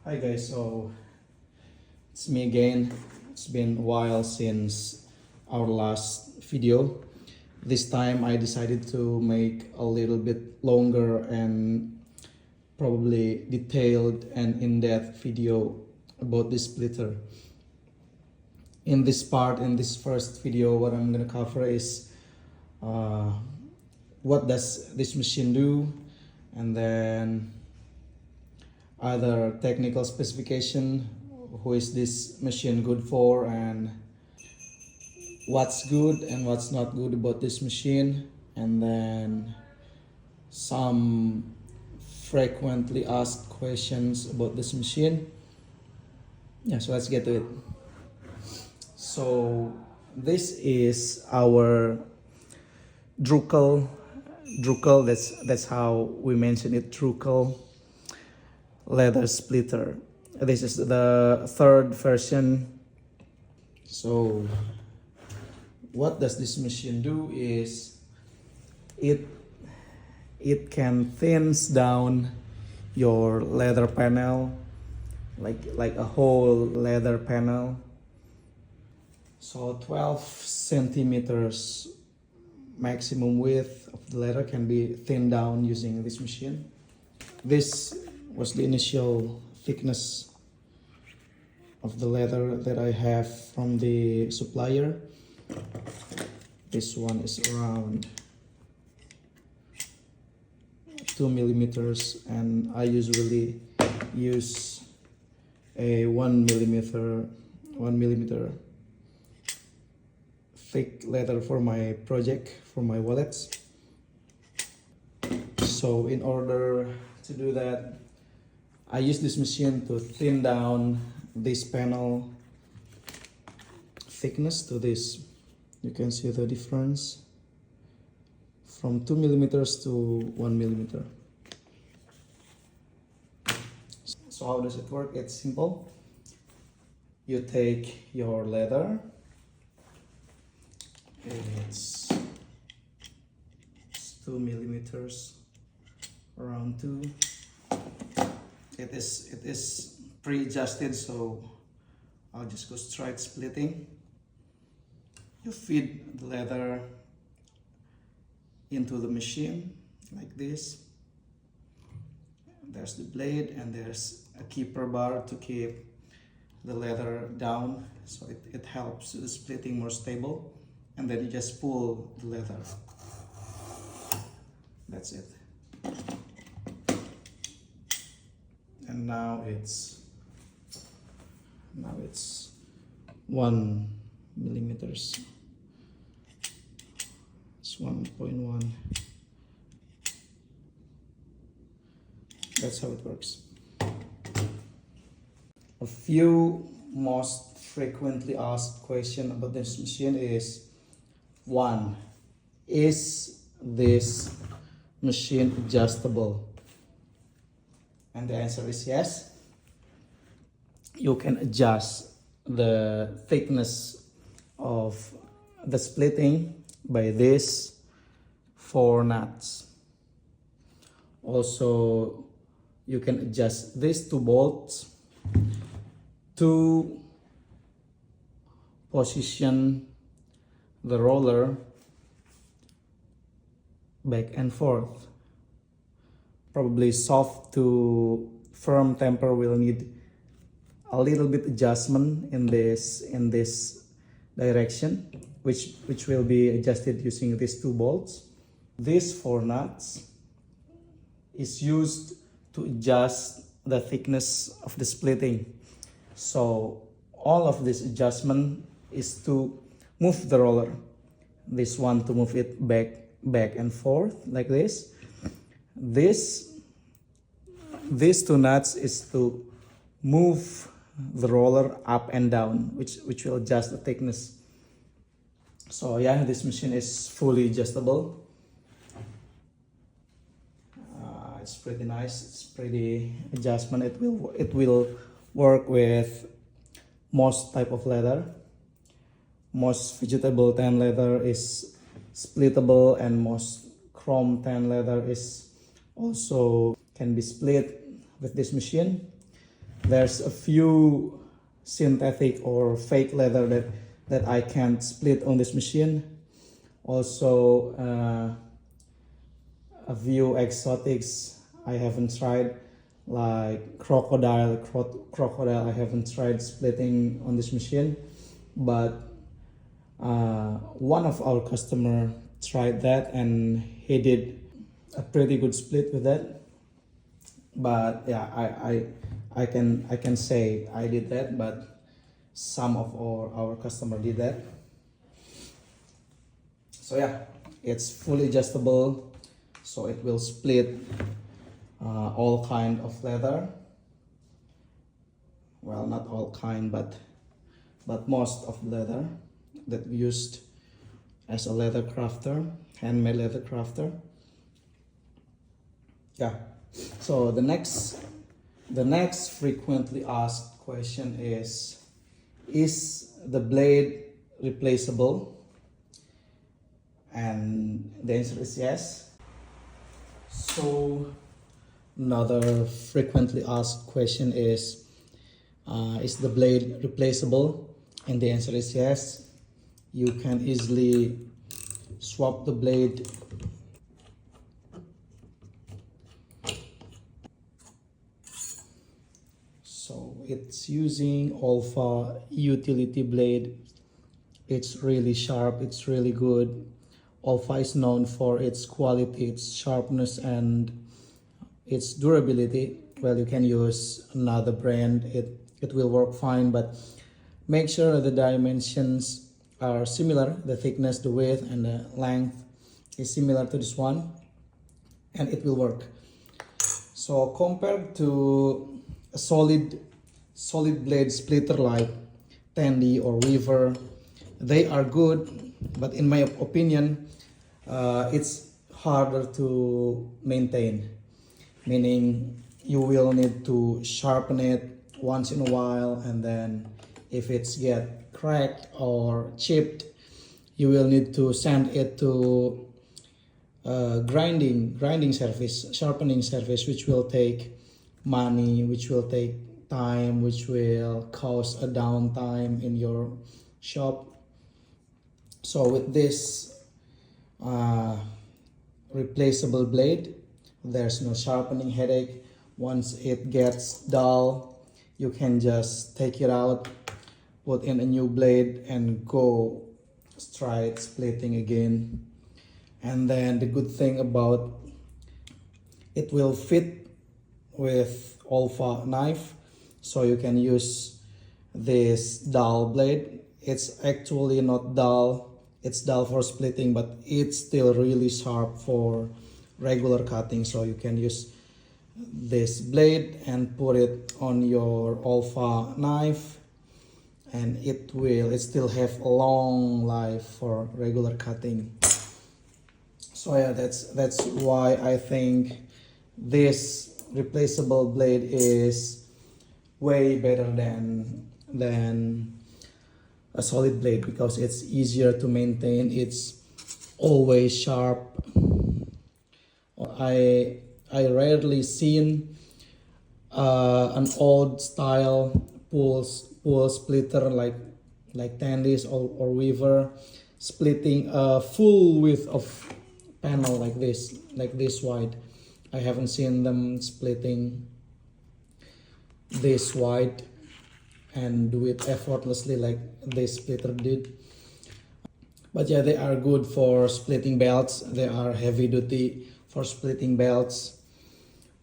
Hi guys, so it's me again. It's been a while since our last video. This time I decided to make a little bit longer and probably detailed and in-depth video about this splitter. In this first video, what I'm gonna cover is what does this machine do, and then other technical specification, who is this machine good for, and what's good and what's not good about this machine, and then some frequently asked questions about this machine. Yeah, so let's get to it. So this is our DRÜCKEL. That's how we mention it, DRÜCKEL leather splitter. This is the third version. So what does this machine do is it can thins down your leather panel, like a whole leather panel. So 12 centimeters maximum width of the leather can be thinned down using this machine. This was the initial thickness of the leather that I have from the supplier. This one is around 2 millimeters, and I usually use a 1 millimeter thick leather for my project, for my wallets. So in order to do that, I use this machine to thin down this panel thickness to this. You can see the difference from 2 millimeters to 1 millimeter. So how does it work? It's simple. You take your leather. It's 2 millimeters, around 2. It is pre-adjusted, so I'll just go straight splitting. You feed the leather into the machine like this. There's the blade, and there's a keeper bar to keep the leather down, so it helps the splitting more stable. And then you just pull the leather. That's it. And now it's 1 millimeters. It's 1.1. That's how it works. A few most frequently asked questions about this machine is: 1. Is this machine adjustable? And the answer is yes. You can adjust the thickness of the splitting by these 4 nuts. Also, you can adjust these 2 bolts to position the roller back and forth. Probably soft to firm temper will need a little bit adjustment in this direction, which will be adjusted using these 2 bolts. These 4 nuts is used to adjust the thickness of the splitting. So all of this adjustment is to move the roller. This one to move it back and forth like this. These 2 nuts is to move the roller up and down, which will adjust the thickness. So yeah, this machine is fully adjustable. It's pretty nice. It's pretty adjustment. It will work with most type of leather. Most vegetable tan leather is splittable, and most chrome tan leather is also can be split with this machine. There's a few synthetic or fake leather that I can't split on this machine. Also, a few exotics I haven't tried, like crocodile. Crocodile I haven't tried splitting on this machine, but one of our customer tried that and he did a pretty good split with that. But yeah, I can say I did that, but some of our customer did that. So yeah, it's fully adjustable, so it will split all kind of leather. Well, not all kind, but most of leather that we used as a leather crafter, handmade leather crafter. Yeah. So the next frequently asked question is the blade replaceable? And the answer is yes. So another frequently asked question is the blade replaceable? And the answer is yes. You can easily swap the blade. So it's using Alpha utility blade. It's really sharp, it's really good. Alpha is known for its quality, its sharpness, and its durability. Well, you can use another brand, it will work fine, but make sure the dimensions are similar. The thickness, the width, and the length is similar to this one, and it will work. So compared to a solid blade splitter like Tandy or Weaver, they are good, but in my opinion, it's harder to maintain. Meaning you will need to sharpen it once in a while, and then if it's get cracked or chipped, you will need to send it to grinding service, sharpening service, which will take money, which will take time, which will cause a downtime in your shop. So with this replaceable blade, there's no sharpening headache. Once it gets dull, you can just take it out, put in a new blade, and go straight splitting again. And then the good thing about it will fit with Alpha knife, so you can use this dull blade. It's actually not dull, it's dull for splitting, but it's still really sharp for regular cutting. So you can use this blade and put it on your Alpha knife, and it still have a long life for regular cutting. So yeah, that's why I think this replaceable blade is way better than a solid blade, because it's easier to maintain, it's always sharp. I rarely seen an old style pool splitter like Tandis or Weaver splitting a full width of panel like this wide. I haven't seen them splitting this wide and do it effortlessly like this splitter did. But yeah, they are good for splitting belts. They are heavy duty for splitting belts.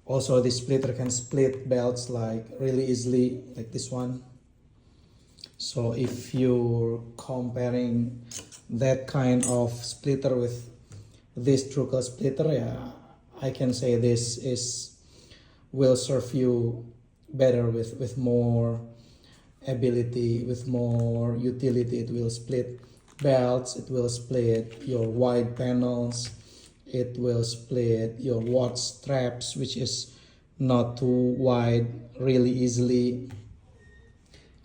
Also, this splitter can split belts like really easily, like this one. So if you're comparing that kind of splitter with this DRÜCKEL splitter, yeah, I can say this will serve you better with more ability, with more utility. It will split belts, it will split your wide panels, it will split your watch straps, which is not too wide, really easily,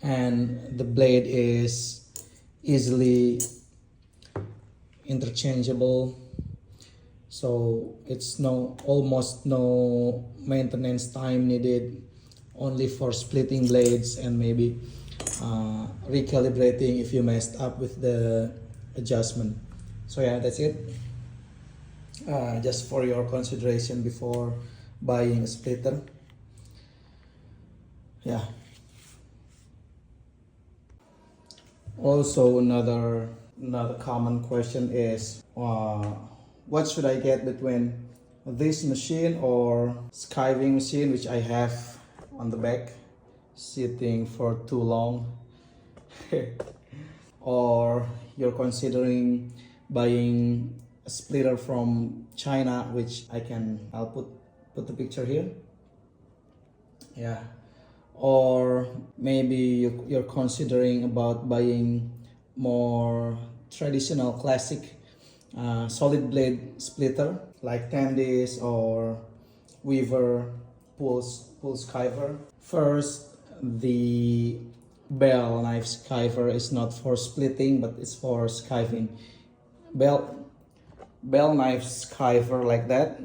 and the blade is easily interchangeable. So it's almost no maintenance time needed. only for splitting blades and maybe recalibrating if you messed up with the adjustment. So yeah, that's it. Just for your consideration before buying a splitter. Yeah. Also, another common question is, what should I get between this machine or skiving machine, which I have on the back, sitting for too long, or you're considering buying a splitter from China, which I'll put the picture here. Yeah. Or maybe you're considering about buying more traditional classic solid blade splitter like Tandis or Weaver pulse skiver. First, the bell knife skiver is not for splitting, but it's for skiving. Bell knife skiver like that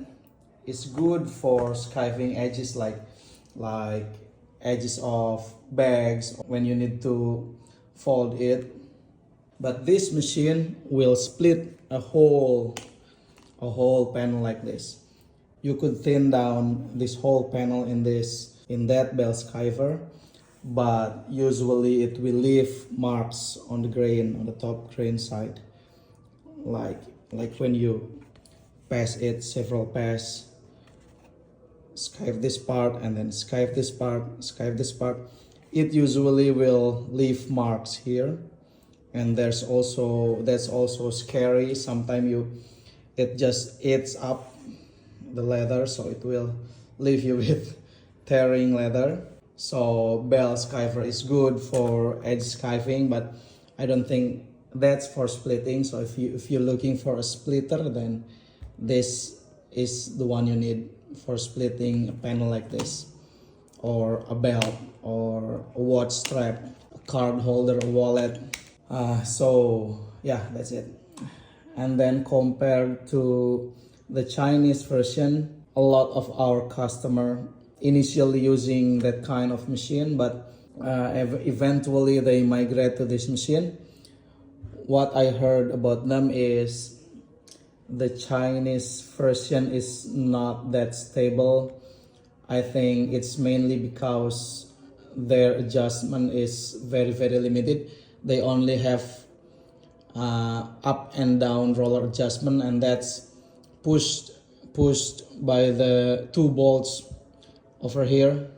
is good for skiving edges like edges of bags when you need to fold it. But this machine will split a whole panel like this. You could thin down this whole panel in that bell skiver, but usually it will leave marks on the grain, on the top grain side, like when you pass it several pass, skive this part and then skive this part, it usually will leave marks here. And that's also scary. Sometimes it just eats up the leather, so it will leave you with tearing leather. So bell skiver is good for edge skiving, but I don't think that's for splitting. So if you're looking for a splitter, then this is the one you need for splitting a panel like this, or a belt, or a watch strap, a card holder, a wallet. So yeah, that's it. And then compared to the Chinese version, a lot of our customer initially using that kind of machine, but eventually they migrate to this machine. What I heard about them is the Chinese version is not that stable. I think it's mainly because their adjustment is very, very limited. They only have up and down roller adjustment, and that's pushed by the two bolts over here,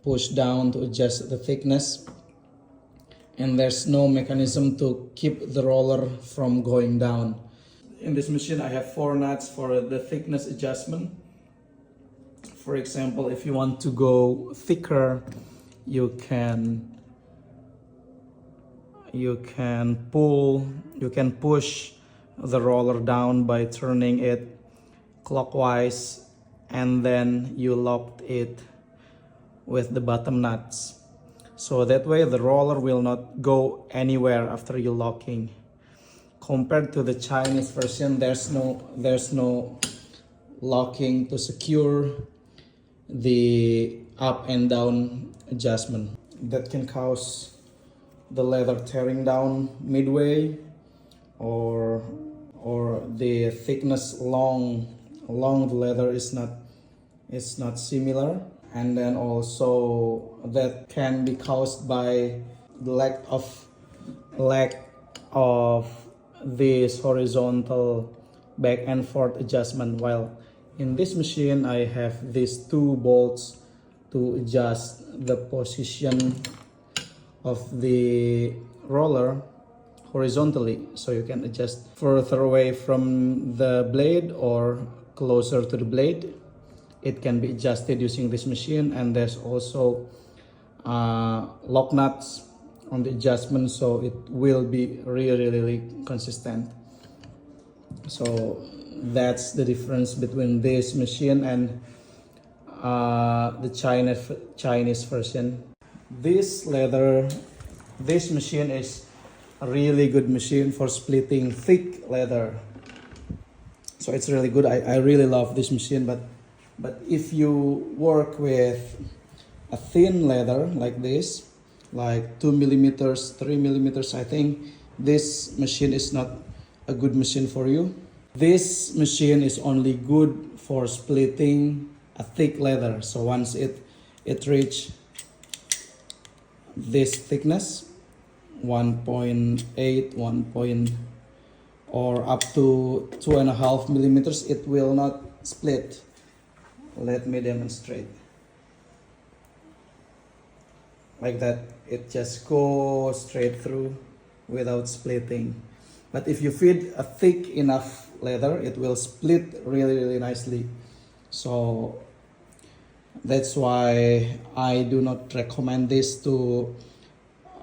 pushed down to adjust the thickness, and there's no mechanism to keep the roller from going down. In this machine I have 4 nuts for the thickness adjustment. For example, if you want to go thicker, you can push the roller down by turning it clockwise, and then you lock it with the bottom nuts. So that way the roller will not go anywhere after you locking. Compared to the Chinese version, there's no locking to secure the up and down adjustment. That can cause the leather tearing down midway, or the thickness along the leather is not similar. And then also that can be caused by the lack of this horizontal back and forth adjustment. While in this machine I have these 2 bolts to adjust the position of the roller horizontally, so you can adjust further away from the blade or closer to the blade. It can be adjusted using this machine, and there's also lock nuts on the adjustment, so it will be really consistent. So that's the difference between this machine and the Chinese version. This machine is a really good machine for splitting thick leather. So it's really good. I really love this machine, but if you work with a thin leather like this, like 2 millimeters, 3 millimeters, I think this machine is not a good machine for you. This machine is only good for splitting a thick leather. So once it reach this thickness, 1.8, 1. Or up to 2.5 millimeters, it will not split. Let me demonstrate. Like that, it just goes straight through without splitting. But if you feed a thick enough leather, it will split really nicely. So that's why I do not recommend this to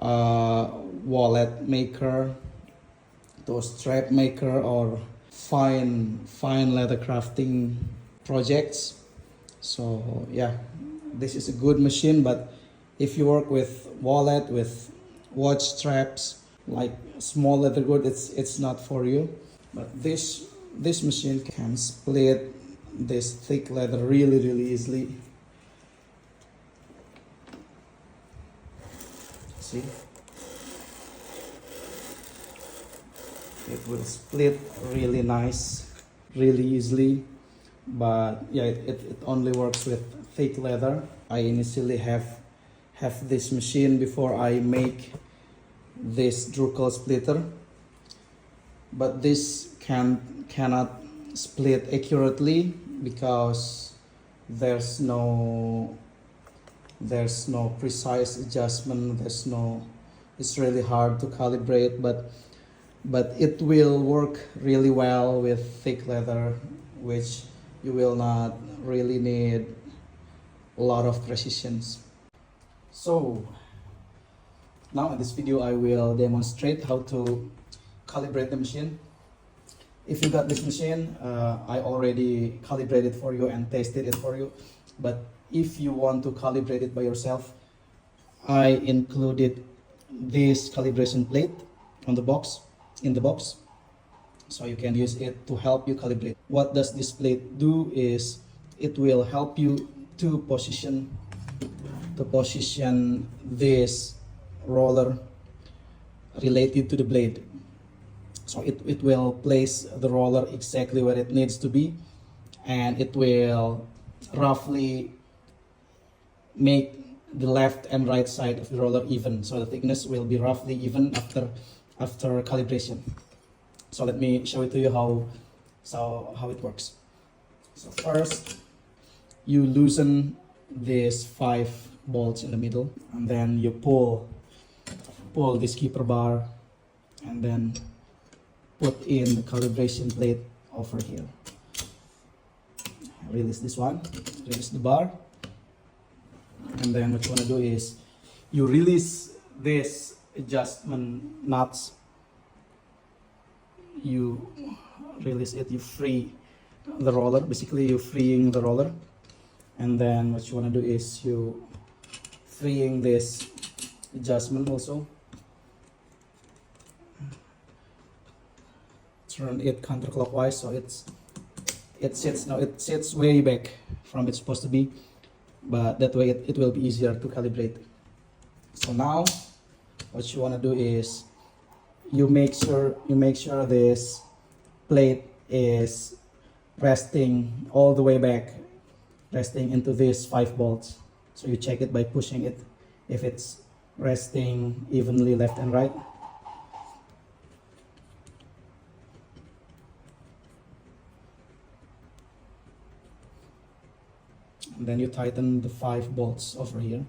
a wallet maker, to a strap maker, or fine leather crafting projects. So yeah, this is a good machine, but if you work with wallet, with watch straps, like small leather good, it's not for you. But this machine can split this thick leather really easily. See, it will split really nice, really easily. But yeah, it only works with thick leather. I initially have this machine before I make this DRÜCKEL splitter, but this cannot split accurately because there's no precise adjustment. It's really hard to calibrate, but it will work really well with thick leather, which you will not really need a lot of precisions. So now in this video I will demonstrate how to calibrate the machine. If you got this machine, I already calibrated for you and tested it for you. But if you want to calibrate it by yourself, I included this calibration plate on the box, in the box, so you can use it to help you calibrate. What does this plate do is it will help you to position this roller related to the blade. So it will place the roller exactly where it needs to be, and it will roughly make the left and right side of the roller even. So the thickness will be roughly even after calibration. So let me show it to you how it works. So first, you loosen these 5 bolts in the middle, and then you pull this keeper bar, and then put in the calibration plate over here. Release this one, release the bar, and then what you want to do is you release this adjustment nuts. You release it, you free the roller. Basically, you're freeing the roller, and then what you want to do is you freeing this adjustment also. Turn it counterclockwise, so it sits way back from it's supposed to be, but that way it will be easier to calibrate. So now what you want to do is you make sure this plate is resting all the way back, resting into these 5 bolts. So you check it by pushing it if it's resting evenly left and right. And then you tighten the 5 bolts over here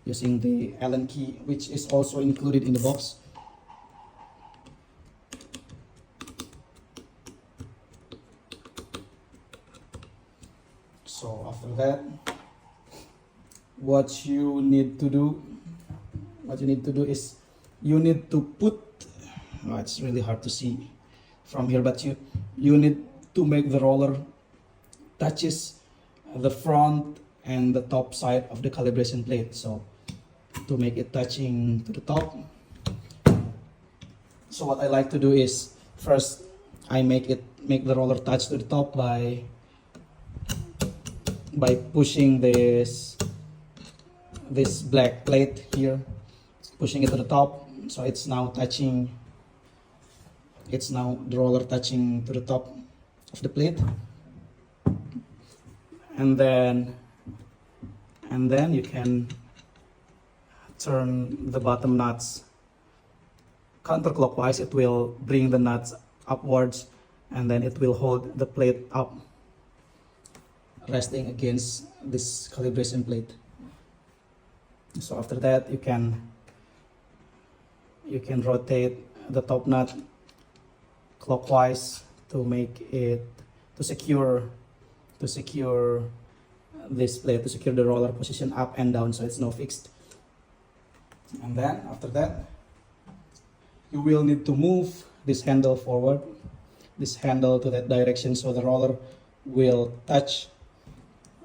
using the Allen key, which is also included in the box. So after that, what you need to do is you need to put, it's really hard to see from here, but you need to make the roller touches the front and the top side of the calibration plate. So to make it touching to the top, so what I like to do is first I make the roller touch to the top by pushing this this black plate here, pushing it to the top, so it's now touching, it's now the roller touching to the top of the plate. And then you can turn the bottom nuts counterclockwise. It will bring the nuts upwards, and then it will hold the plate up, resting against this calibration plate. So after that, you can rotate the top nut clockwise to make it, to secure this plate, to secure the roller position up and down, so it's no fixed. And then after that, you will need to move this handle forward, this handle to that direction, so the roller will touch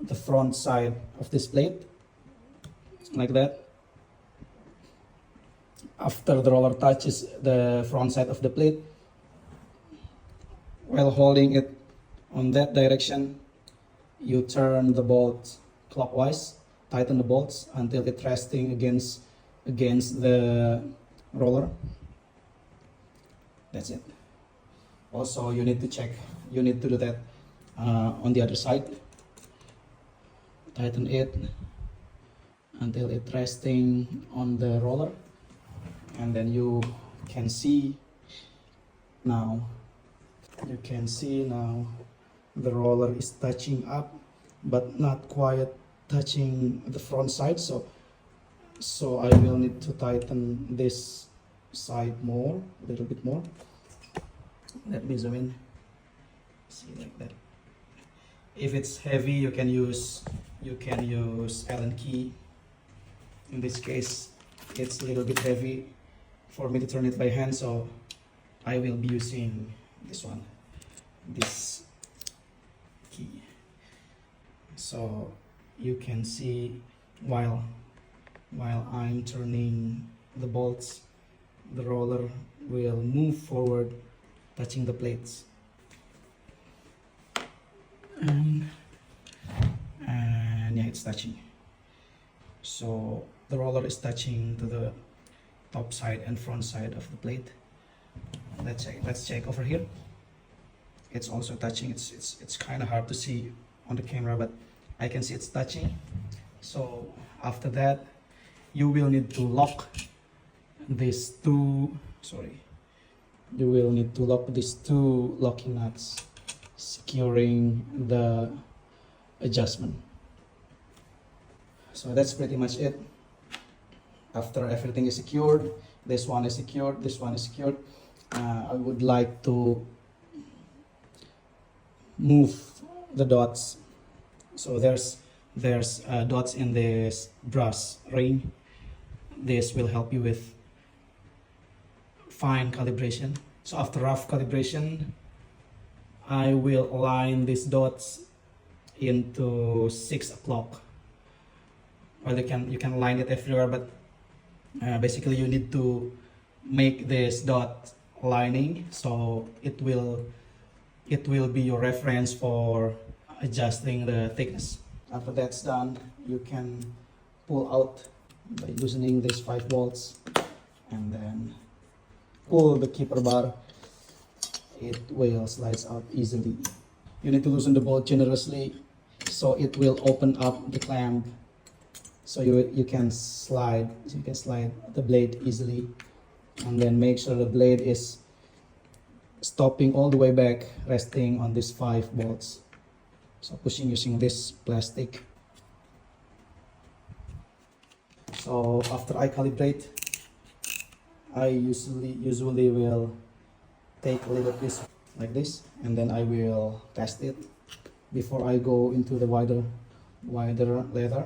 the front side of this plate, like that. After the roller touches the front side of the plate, while holding it on that direction, you turn the bolt clockwise, tighten the bolts until it's resting against the roller. That's it. Also, you need to check, you need to do that on the other side. Tighten it until it's resting on the roller, and then you can see now, the roller is touching up but not quite touching the front side, so I will need to tighten this side more, a little bit more. Let me zoom in. See, like that. If it's heavy, you can use Allen key. In this case, it's a little bit heavy for me to turn it by hand, so I will be using this one, this key. So you can see while I'm turning the bolts, the roller will move forward, touching the plates. And yeah, it's touching. So the roller is touching to the top side and front side of the plate. Let's check over here. It's also touching. It's kind of hard to see on the camera, but I can see it's touching. So after that, you will need to lock these two locking nuts, securing the adjustment. So that's pretty much it. After everything is secured, this one is secured, this one is secured, I would like to move the dots. So there's dots in this brass ring. This will help you with fine calibration. So after rough calibration, I will align these dots into 6 o'clock. Well, you can align it everywhere, but basically you need to make this dot lining, so it will be your reference for adjusting the thickness. After that's done, you can pull out by loosening these 5 bolts, and then pull the keeper bar. It will slide out easily. You need to loosen the bolt generously so it will open up the clamp, so you can slide the blade easily. And then make sure the blade is stopping all the way back, resting on these 5 bolts. So pushing using this plastic. So after I calibrate, I usually will take a little piece like this, and then I will test it before I go into the wider leather.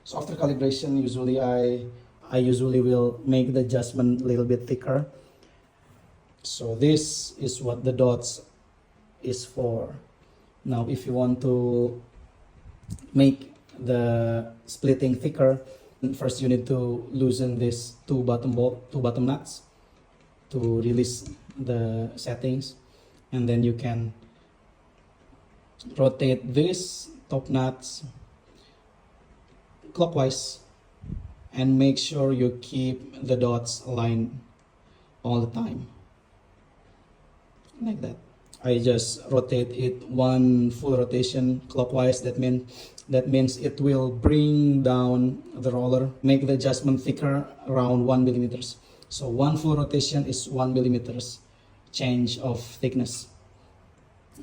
So after calibration, usually I usually will make the adjustment a little bit thicker. So this is what the dots is for. Now if you want to make the splitting thicker, first you need to loosen these two bottom nuts to release the settings, and then you can rotate these top nuts clockwise and make sure you keep the dots aligned all the time, like that. I just rotate it one full rotation clockwise. That means it will bring down the roller, make the adjustment thicker around 1 millimeters. So one full rotation is 1 millimeters change of thickness.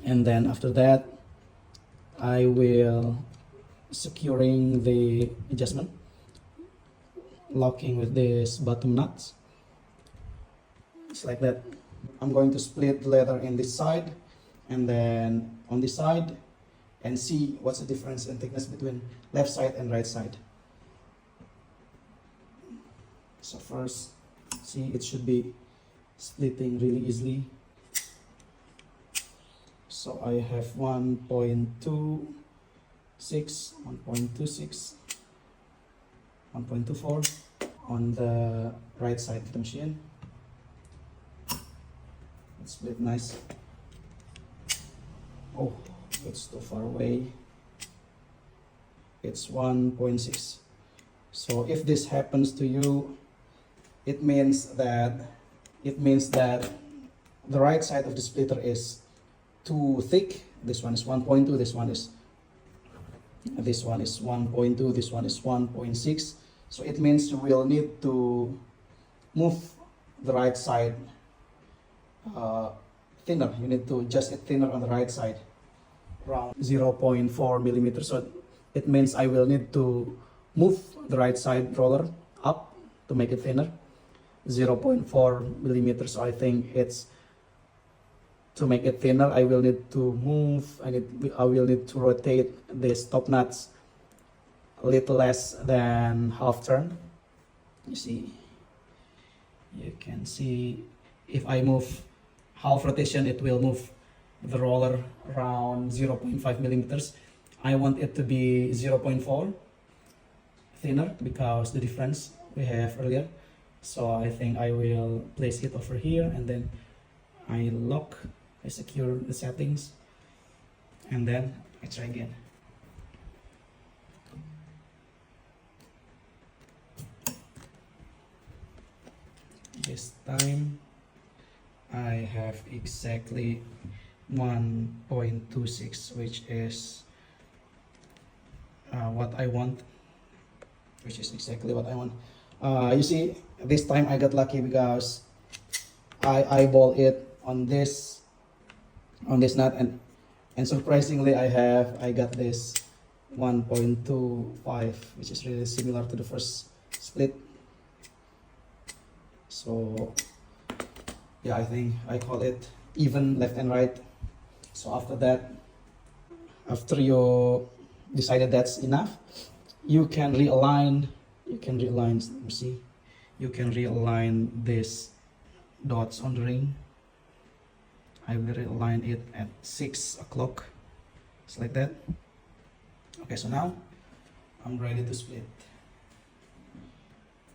And then after that, I will securing the adjustment, locking with this bottom nuts. It's like that. I'm going to split the leather in this side and then on this side and see what's the difference in thickness between left side and right side. So first, see, it should be splitting really easily. So I have 1.26, 1.26, 1.24 on the right side of the machine. It's split nice. Oh, it's too far away. It's 1.6. So if this happens to you, it means that the right side of the splitter is too thick. This one is 1.2, this one is 1.2, this one is 1.6. So it means you will need to move the right side thinner. You need to adjust it thinner on the right side, around 0.4 millimeters. So it means I will need to move the right side roller up to make it thinner, 0.4 millimeters. So I think it's, to make it thinner, I will need to move, I will need to rotate these top nuts a little less than half turn. You can see if I move half rotation, it will move the roller around 0.5 millimeters. I want it to be 0.4 thinner because the difference we have earlier. So I think I will place it over here and then I secure the settings and then I try again. This time I have exactly 1.26, which is what I want, which is exactly what I want. You see, this time I got lucky because I eyeball it on this nut, and surprisingly I got this 1.25, which is really similar to the first split. So yeah, I think I call it even left and right. So after that, after you decided that's enough, you can realign, let me see, you can realign these dots on the ring. I will realign it at 6 o'clock. It's like that. Okay, so now I'm ready to split.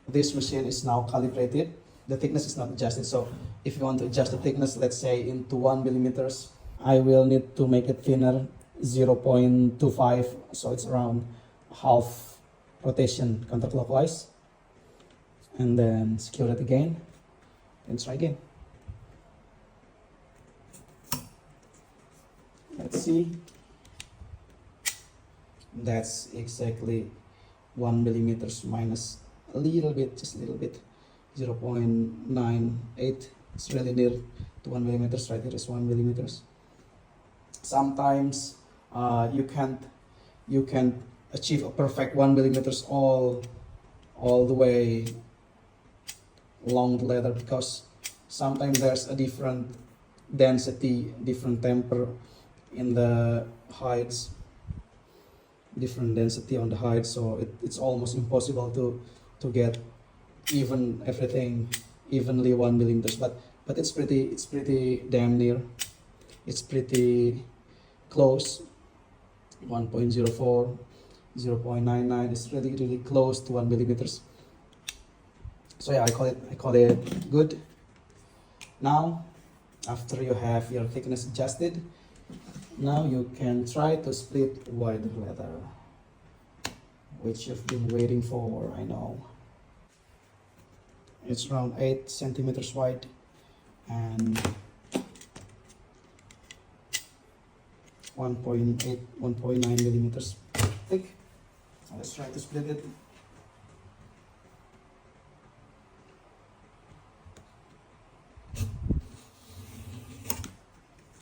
This machine is now calibrated. The thickness is not adjusted. So if you want to adjust the thickness, let's say into 1 millimeters, I will need to make it thinner, 0.25. So it's around half rotation counterclockwise. And then secure it again and try again. Let's see. That's exactly 1 millimeters minus a little bit, just a little bit, 0.98. It's really near to 1 millimeters. Right here is 1 millimeters. Sometimes you can't achieve a perfect 1 millimeters all the way along the leather, because sometimes there's a different density, different temper in the hides, different density on the hide, so it's almost impossible to get even everything evenly 1 millimeters, but it's pretty damn near, it's pretty close. 1.04, 0.99 is really close to 1 millimeters. So yeah, I call it good. Now after you have your thickness adjusted, now you can try to split wider leather. which you've been waiting for, I know. It's around 8 centimeters wide and 1.9 millimeters thick. So let's try to split it.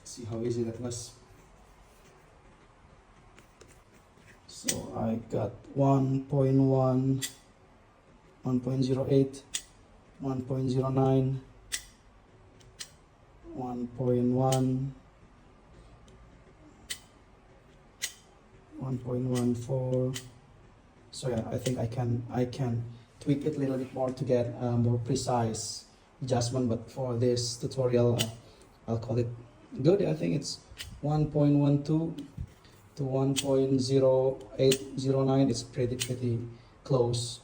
See how easy that was. So I got 1.1, 1.08, 1.09, 1.1, 1.14. So yeah, I think I can tweak it a little bit more to get a more precise adjustment, but for this tutorial I'll call it good. I think it's 1.12 to 1.0809. It's pretty close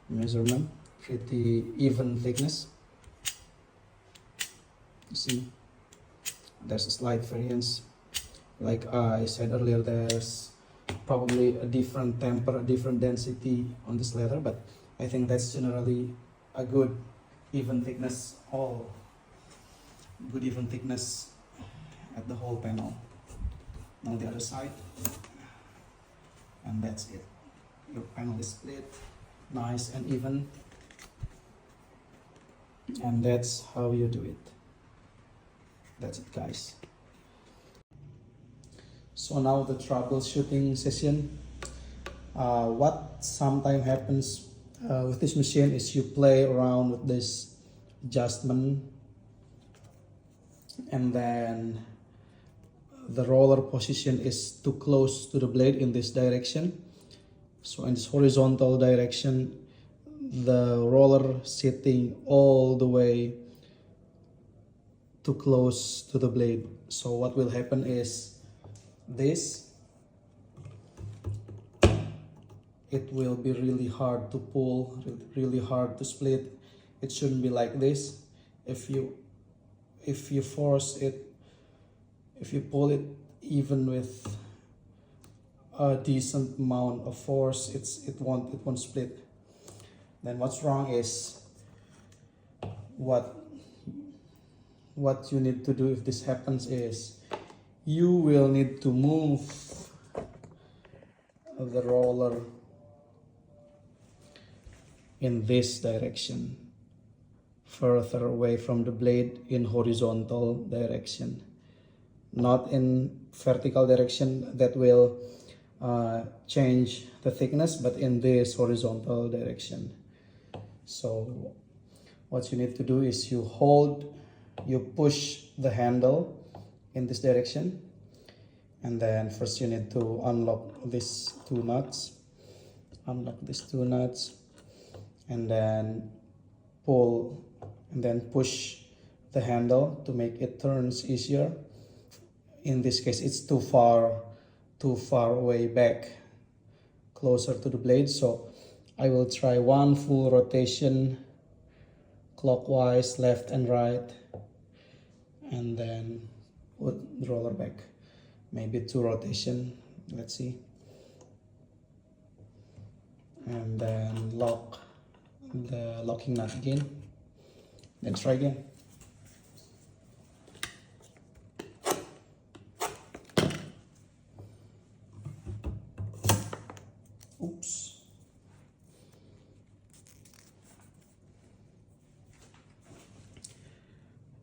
measurement, pretty even thickness. You see, there's a slight variance. Like I said earlier, there's probably a different temper, a different density on this leather, but I think that's generally a good even thickness, all good even thickness at the whole panel. Now the other side, and that's it. Your panel is split, nice and even, and that's how you do it. That's it, guys. So now the troubleshooting session. What sometimes happens with this machine is you play around with this adjustment, and then the roller position is too close to the blade in this direction. So in this horizontal direction, the roller sitting all the way too close to the blade. So what will happen is this, it will be really hard to pull, really hard to split. It shouldn't be like this. If you force it, if you pull it even with a decent amount of force, it won't split. Then what's wrong is what you need to do if this happens is you will need to move the roller in this direction, further away from the blade in horizontal direction, not in vertical direction. That will change the thickness, but in this horizontal direction. So what you need to do is you push the handle in this direction, and then first you need to unlock these two nuts, and then pull and then push the handle to make it turns easier. In this case, it's too far away back, closer to the blade. So I will try one full rotation clockwise, left and right, and then put the roller back. Maybe 2 rotation, let's see. And then lock the locking nut again. Then try again. Oops.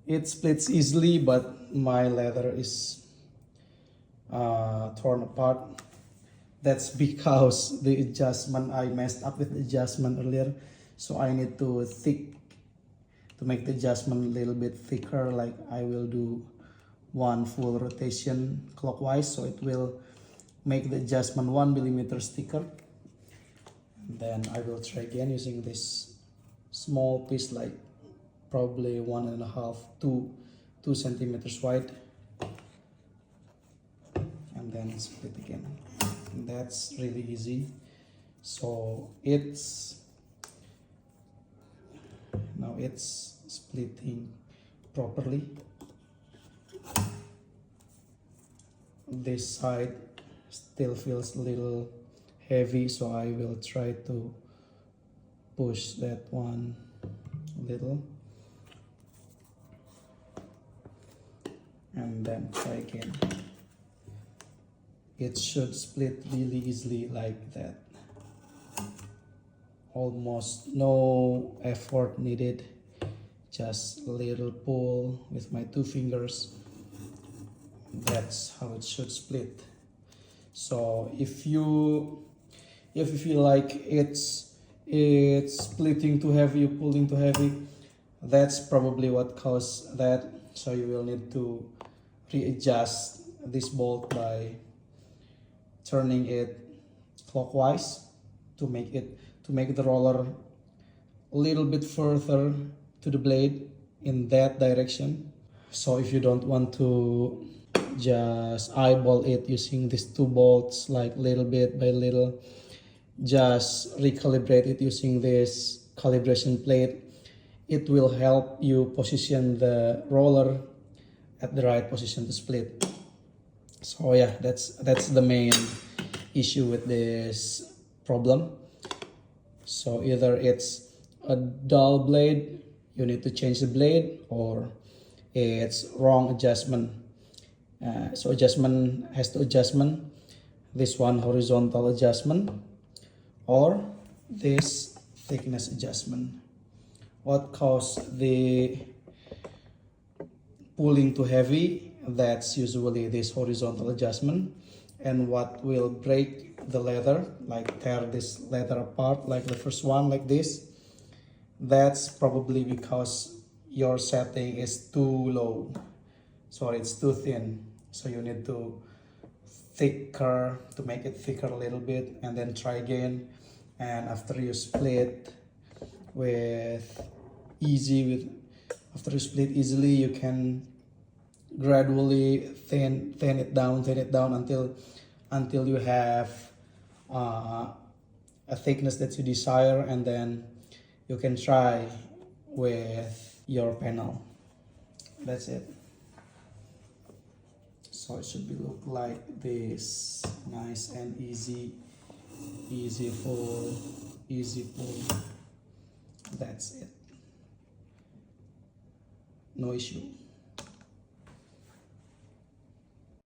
It splits easily, but my leather is torn apart. That's because the adjustment, I messed up with the adjustment earlier, so I need to make the adjustment a little bit thicker. Like I will do 1 full rotation clockwise, so it will make the adjustment 1 millimeter thicker. Then I will try again using this small piece, like probably 1.5 to 2 centimeters wide, and then split again. And that's really easy. So now it's splitting properly. This side still feels a little heavy, so I will try to push that one a little and then try again. It should split really easily like that. Almost no effort needed, just a little pull with my 2 fingers. That's how it should split. So if you feel like it's splitting too heavy, you're pulling too heavy, that's probably what caused that. So you will need to readjust this bolt by turning it clockwise to make the roller a little bit further to the blade in that direction. So if you don't want to just eyeball it using these 2 bolts, like little bit by little, just recalibrate it using this calibration plate. It will help you position the roller at the right position to split. So yeah, that's the main issue with this problem. So either it's a dull blade, you need to change the blade, or it's wrong adjustment. So adjustment has 2 adjustment. This one horizontal adjustment or this thickness adjustment. What caused the pulling too heavy? That's usually this horizontal adjustment. And what will break the leather, like tear this leather apart, like the first one, like this, that's probably because your setting is too low. Sorry, it's too thin. So you need to make it thicker a little bit, and then try again. And after you split easily, you can gradually thin it down until you have a thickness that you desire, and then you can try with your panel. That's it. So it should look like this, nice and easy pull. That's it. No issue.